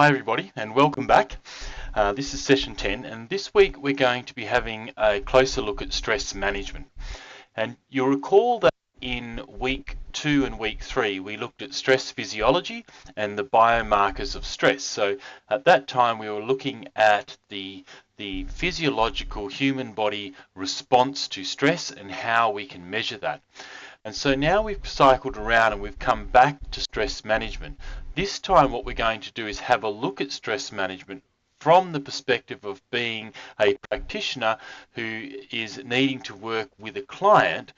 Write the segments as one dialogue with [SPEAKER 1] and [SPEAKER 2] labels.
[SPEAKER 1] Hi everybody and welcome back. This is session 10 and this week we're going to be having a closer look at stress management. And you'll recall that in week 2 and week 3 we looked at stress physiology and the biomarkers of stress. So at that time we were looking at the physiological human body response to stress and how we can measure that. And so now we've cycled around and we've come back to stress management. This time what we're going to do is have a look at stress management from the perspective of being a practitioner who is needing to work with a client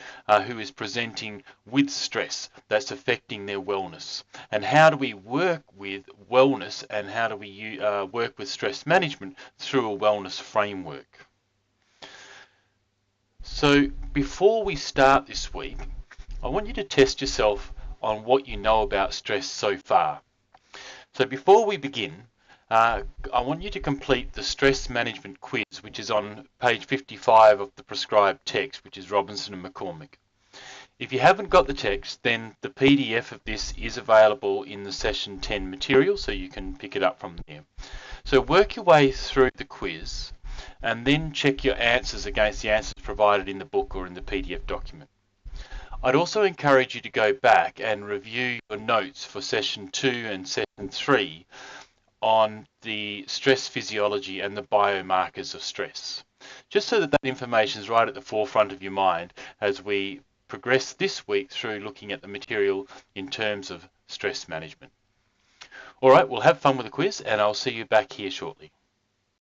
[SPEAKER 1] who is presenting with stress that's affecting their wellness. And how do we work with wellness and how do we work with stress management through a wellness framework? So before we start this week, I want you to test yourself on what you know about stress so far. So before we begin, I want you to complete the stress management quiz, which is on page 55 of the prescribed text, which is Robinson and McCormick. If you haven't got the text, then the PDF of this is available in the session 10 material, so you can pick it up from there. So work your way through the quiz and then check your answers against the answers provided in the book or in the PDF document. I'd also encourage you to go back and review your notes for session 2 and session 3 on the stress physiology and the biomarkers of stress, just so that that information is right at the forefront of your mind as we progress this week through looking at the material in terms of stress management. All right, we'll have fun with the quiz and I'll see you back here shortly.